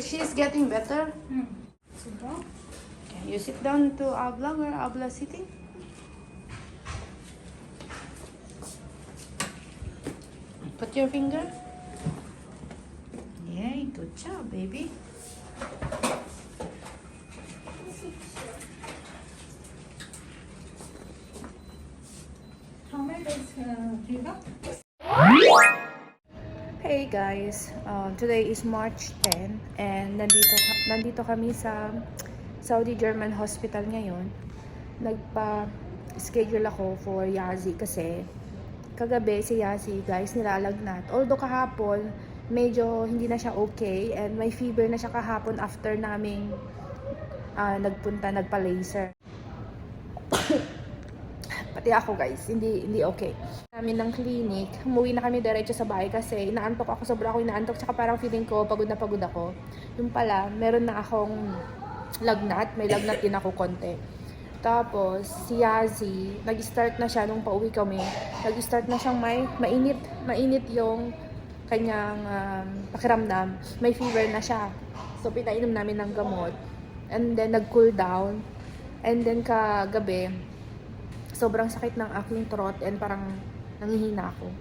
she's getting better. Sit down. Can you sit down to Abla where Abla sitting? Put your finger. Yay, good job, baby. How many days fever? Hey guys, today is March 10 and nandito kami sa Saudi German Hospital ngayon. Nagpa-schedule ako for Yazi kasi kagabi si Yazi guys nilalagnat. Although kahapon medyo hindi na siya okay and may fever na siya kahapon after naming nagpa-laser. Pati ako guys, hindi okay. Namin ng clinic, umuwi na kami diretso sa bahay kasi inaantok ako, sobra ako inaantok, tsaka parang feeling ko pagod na pagod ako. Yung pala, meron na akong lagnat, may lagnat din ako konti. Tapos si Yazi, nag-start na siya nung pauwi kami. Nag-start na siyang mainit yung kanyang pakiramdam. May fever na siya. So pinainom namin ng gamot. And then nag-cool down. And then kagabi, sobrang sakit ng aking throat and parang nangihina ako.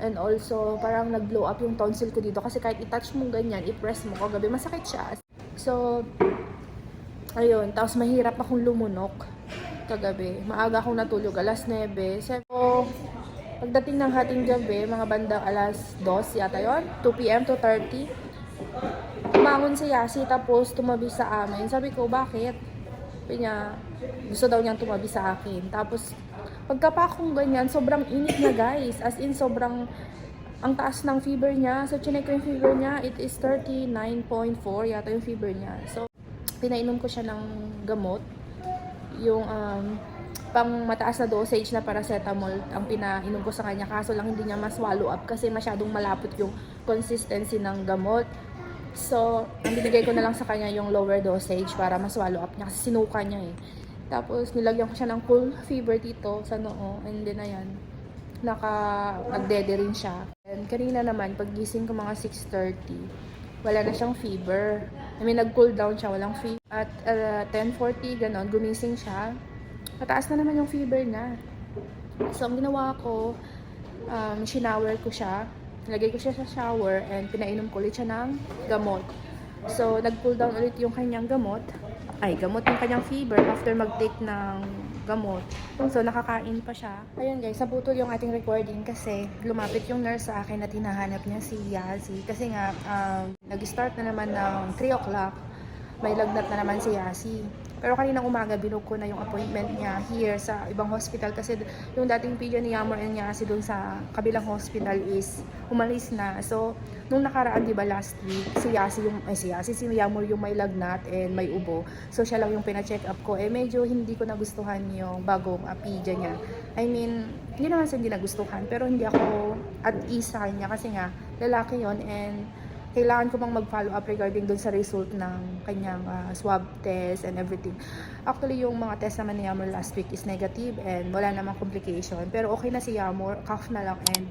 And also, parang nag-blow up yung tonsil ko dito kasi kahit i-touch mo ganyan, i-press mo kagabi, masakit siya. So, ayun. Tapos mahirap akong lumunok kagabi. Maaga akong natulog, alas 9. So, pagdating ng hating gabi, mga bandang alas 2 yata yun, 2 p.m. to 30. Tumangon si Yasi tapos tumabi sa amin. Sabi ko, bakit? Sabi niya, gusto daw niyang tumabi sa akin. Tapos, pagkapakong ganyan, sobrang init na guys. As in, sobrang ang taas ng fever niya. So, chinek ko yung fever niya. It is 39.4 yata yung fever niya. So, pinainom ko siya ng gamot. Yung pang mataas na dosage na paracetamol ang pinainom ko sa kanya. Kaso lang hindi niya ma-swallow up kasi masyadong malapot yung consistency ng gamot. So, ang binigay ko na lang sa kanya yung lower dosage para ma-swallow up niya kasi sinuka niya eh. Tapos, nilagyan ko siya ng cool fever dito sa noo. And then, ayan, nagdede rin siya. And kanina naman, paggising ko mga 6:30, wala na siyang fever. I mean, nag-cool down siya, walang fever. At 10:40, ganon, gumising siya. Mataas na naman yung fever niya. So, ang ginawa ko, shinower ko siya. Nilagay ko siya sa shower and pinainom ko ulit siya ng gamot. So, nag-cool down ulit yung kanyang gamot yung kanyang fever after mag-take ng gamot. So, nakakain pa siya. Ayun guys, sabutol yung ating recording kasi lumapit yung nurse sa akin at hinahanap niya si Yazi. Kasi nga, nag-start na naman ng 3 o'clock. May lagnat na naman si Yazi. Pero kaninang umaga, binuk ko na yung appointment niya here sa ibang hospital kasi yung dating pidyo ni Yamor and Yazi dun sa kabilang hospital is umalis na. So, nung nakaraan, di ba, last week, si Yamor yung may lagnat and may ubo. So, siya lang yung pina-check up ko. Medyo hindi ko nagustuhan yung bagong pidyo niya. I mean, hindi naman sa hindi nagustuhan, pero hindi ako at ease sa kanya kasi nga, lalaki yon and kailangan ko bang mag-follow up regarding dun sa result ng kanyang swab test and everything. Actually, yung mga test naman ni Yamor last week is negative and wala namang complication. Pero okay na si Yamor, cough na lang and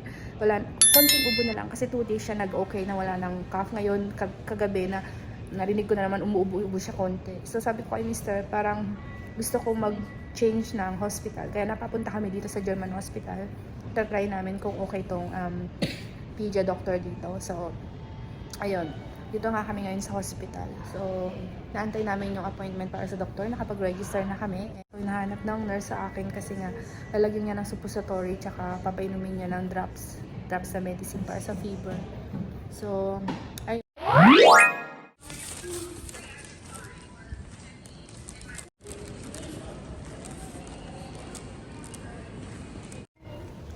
konting ubo na lang kasi 2 days siya nag-okay na wala ng cough. Ngayon, kagabi na narinig ko na naman umuubo-ubo siya konti. So sabi ko kay Mr. parang gusto ko mag-change ng hospital. Kaya napapunta kami dito sa German Hospital. Try namin kung okay tong pedia doctor dito. So, ayun, dito nga kami ngayon sa hospital. So, naantay namin yung appointment para sa doktor. Nakapag-register na kami. So, hinahanap ng nurse sa akin kasi nga lalagyan niya ng suppository tsaka papainumin niya ng drops na medicine para sa fever. So, ayun.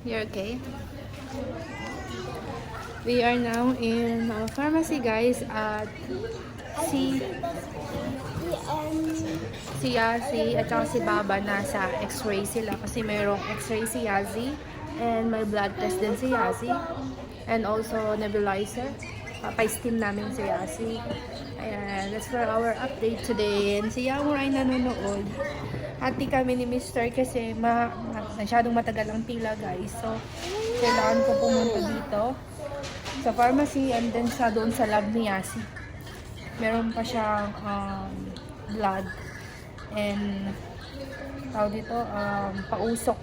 You're okay? We are now in pharmacy guys at si Yazi at saka si Baba nasa x-ray sila kasi mayroong x-ray si Yazi and may blood test din si Yazi and also nebulizer. Pa-steam namin si Yazi. Ayan, that's for our update today. And si Yamor ay nanonood. Hati kami ni Mr. kasi masyadong matagal ang pila guys. So, kailangan ko pumunta dito sa pharmacy and then doon sa lab ni Yazi. meron pa siyang blood and tawag dito, pausok.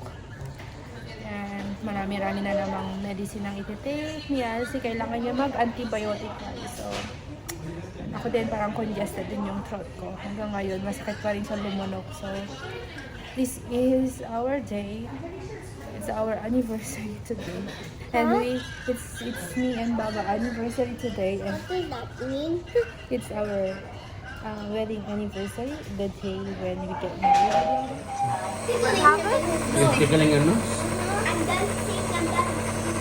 And marami-rami na namang medicine ang iti-take niya. Kasi kailangan niya mag-antibiotic guys. So, ako din parang congested din yung throat ko. Hanggang ngayon, masakit pa rin sa lumunok. So, this is our day. It's our anniversary today. And it's me and Baba anniversary today. And What does that mean? it's our wedding anniversary, the day when we get married. What happened? Yung tigaling ano? I'm dancing. I'm dancing.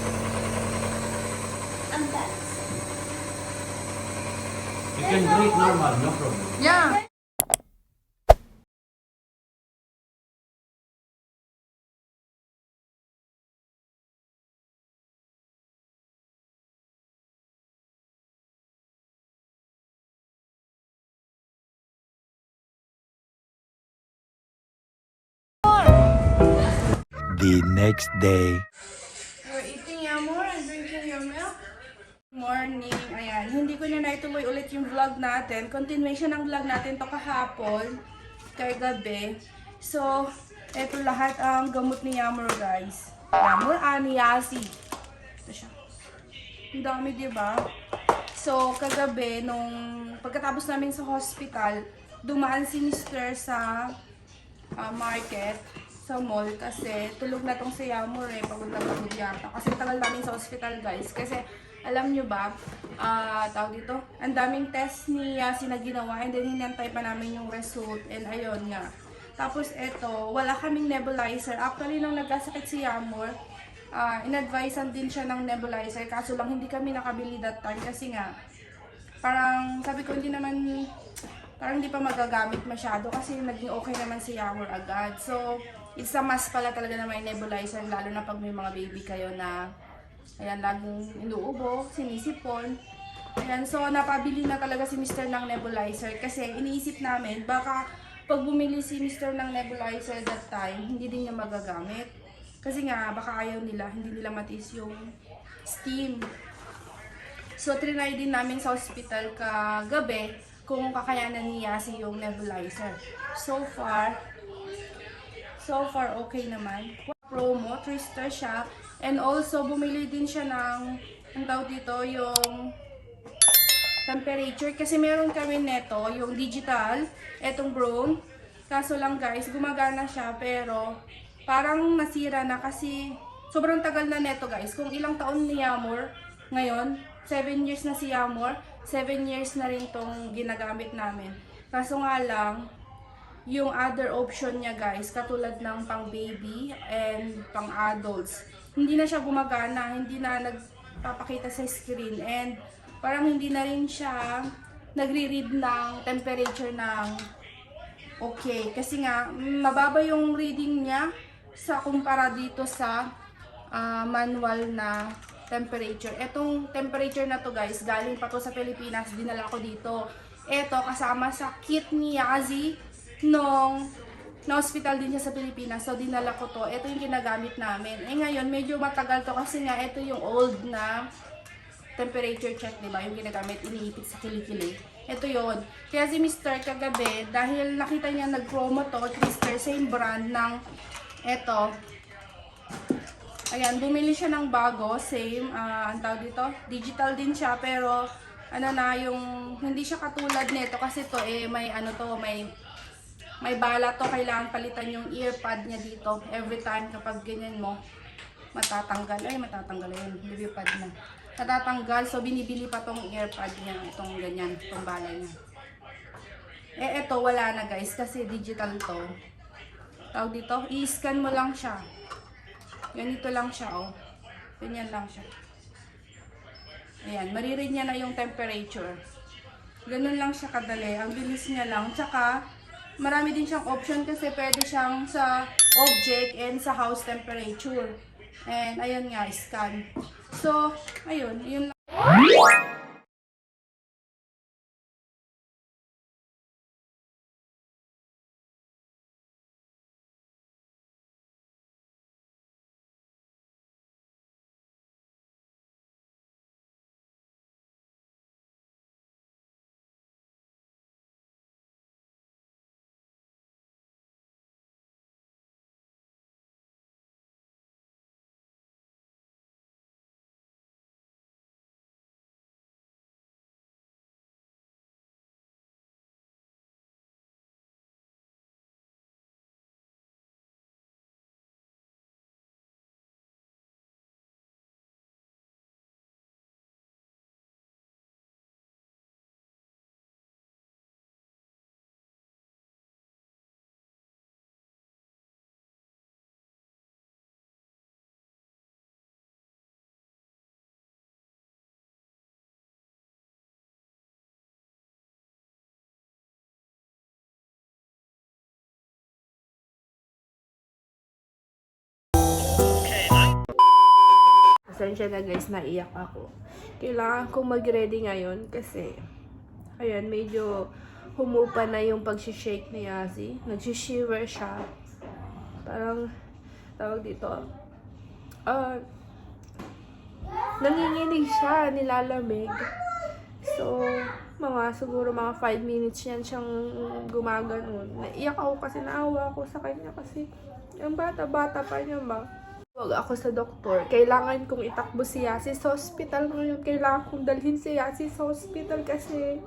I'm dancing. You can do it normal, no problem. Yeah. The next day. We're eating yamor and drinking your milk. Morning, ayan. Hindi ko na naituloy ulit yung vlog natin. Continuation ng vlog natin to kahapon, kay gabi. So, eto lahat ang gamot ni Yamor guys. Yamor, Niasi. Ito siya. Ang dami, diba? So, kagabi, nung pagkatapos namin sa hospital, dumaan si Mr. sa market, sa mall, kasi tulog na tong si Yamor eh, pagod na pagod yata. Kasi tagal namin sa hospital guys, kasi alam nyo ba, tawag dito, ang daming test ni Yasi na ginawa and then hinantay pa namin yung result and ayun nga. Tapos eto, wala kaming nebulizer. Actually, nung nagkasakit si Yamor, in-advisean din siya ng nebulizer, kaso lang hindi kami nakabili that time kasi nga, parang sabi ko parang hindi pa magagamit masyado kasi naging okay naman si Yamor agad. So, it's a must pala talaga na may nebulizer, lalo na pag may mga baby kayo na ayan, laging inuubo, sinisipon. Ayan, so napabili na talaga si Mr. ng nebulizer kasi iniisip namin baka pag bumili si Mr. ng nebulizer that time, hindi din niya magagamit. Kasi nga, baka ayaw nila, hindi nila matiis yung steam. So, trinay din namin sa hospital kagabi kung kakayanan ni Yasi yung nebulizer. So far okay naman. Promo, twister siya. And also, bumili din siya ng, ang tawag dito, yung temperature. Kasi meron kami neto, yung digital, etong brown. Kaso lang guys, gumagana siya, pero parang nasira na kasi sobrang tagal na neto guys. Kung ilang taon ni Yamor, ngayon, 7 years na si Yamor, 7 years na rin tong ginagamit namin. Kaso nga lang, yung other option niya guys, katulad ng pang baby and pang adults, hindi na siya gumagana, hindi na nagpapakita sa screen, and parang hindi na rin siya nagre-read ng temperature ng okay. Kasi nga, mababa yung reading niya sa kumpara dito sa manual na temperature. Etong temperature na to guys, galing pa to sa Pilipinas, dinala ko dito. Eto, kasama sa kit ni Yazi nung na-hospital din siya sa Pilipinas. So, dinala ko to. Ito yung ginagamit namin. Eh ngayon, medyo matagal to kasi nga ito yung old na temperature check, diba? Yung ginagamit, iniipit sa kilikili. Ito yon. Kaya si Mr. kagabi, dahil nakita niya nag-promo to, Mr. same brand ng eto. Ayan, bumili siya ng bago, same, ang tawag dito, digital din siya, pero ano na, yung hindi siya katulad nito kasi to eh may ano to, may bala to, kailangan palitan yung earpad niya dito every time kapag ganyan mo matatanggal yun, lipad na natatanggal, so binibili pa tong earpad niya, itong ganyan, itong bala niya. Eh eto wala na guys kasi digital to. Tawag dito, i-scan mo lang siya. Ganito lang siya, oh. Ganyan lang siya. Ayan, mariread niya na yung temperature. Ganun lang siya kadali. Ang bilis niya lang. Tsaka, marami din siyang option kasi pwede siyang sa object and sa house temperature. And, ayun nga, scan. So, ayun. Yun lang. Pasensya na guys, naiyak ako. Kailangan kong mag-ready ngayon kasi, ayan, medyo humupa na yung pag-shake ni Yazi. Nag-shiver siya. Parang, tawag dito, nanginginig siya, nilalamig. So, siguro mga 5 minutes yan siyang gumaganon. Naiyak ako kasi naawa ako sa kanya kasi ang bata-bata pa niya ba. Huwag ako sa doktor. Kailangan kong itakbo si Yasi sa hospital ngayon. Kailangan kong dalhin si Yasi sa hospital kasi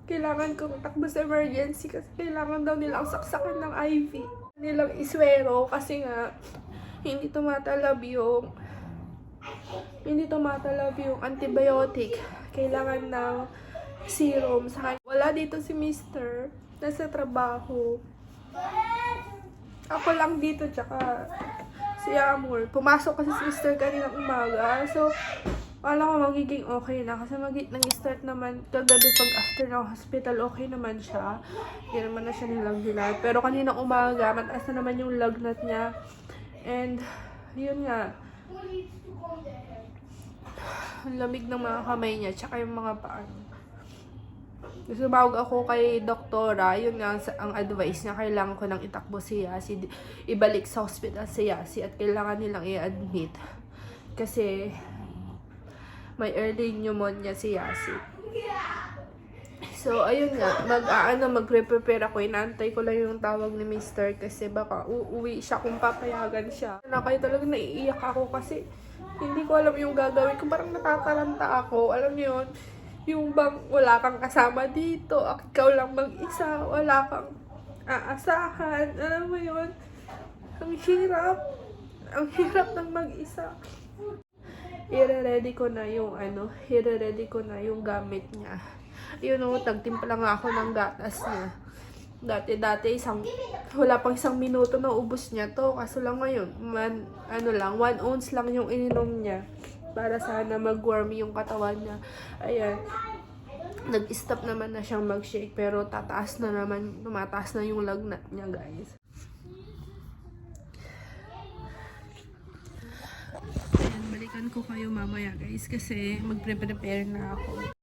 kailangan kong itakbo sa emergency kasi kailangan daw nilang saksakan ng IV. Nilang iswero kasi nga hindi tumatalab yung antibiotic. Kailangan ng serum sa kanya. Wala dito si Mr. Nasa trabaho. Ako lang dito, tsaka si Amor. Pumasok kasi si Mr. kaninang umaga. So, alam ko magiging okay na. Kasi nag-start naman kagabi pag after ng hospital, okay naman siya. Hindi naman na siya nilag-dilat. Pero kaninang umaga, mataas na naman yung lagnat niya. And, yun nga. Ang lamig ng mga kamay niya, tsaka yung mga paa. Sumawag ako kay doktora, yun nga ang advice niya, kailangan ko nang itakbo si Yasi, ibalik sa hospital si Yasi at kailangan nilang i-admit kasi may early pneumonia si Yasi. So, ayun nga, magpre-prepare ako, inaantay ko lang yung tawag ni Mr. kasi baka uuwi siya kung papayagan siya. Kaya talaga naiiyak ako kasi hindi ko alam yung gagawin ko, parang natataranta ako, alam niyo yun. Yung bang wala kang kasama dito, ikaw lang mag-isa, wala kang aasahan, alam mo yun? Ang hirap ng mag-isa. I-ready ko na yung gamit niya. Yun o, tagtimpla nga ako ng gatas niya. Dati wala pang 1 minuto na ubos niya to, kaso lang ngayon, 1 ounce lang yung ininom niya. Para sana mag-warm yung katawan niya. Ayan. Nag-stop naman na siyang mag-shake. Pero tumataas na yung lagnat niya, guys. Ayan, balikan ko kayo mamaya, guys. Kasi magpre-prepare na ako.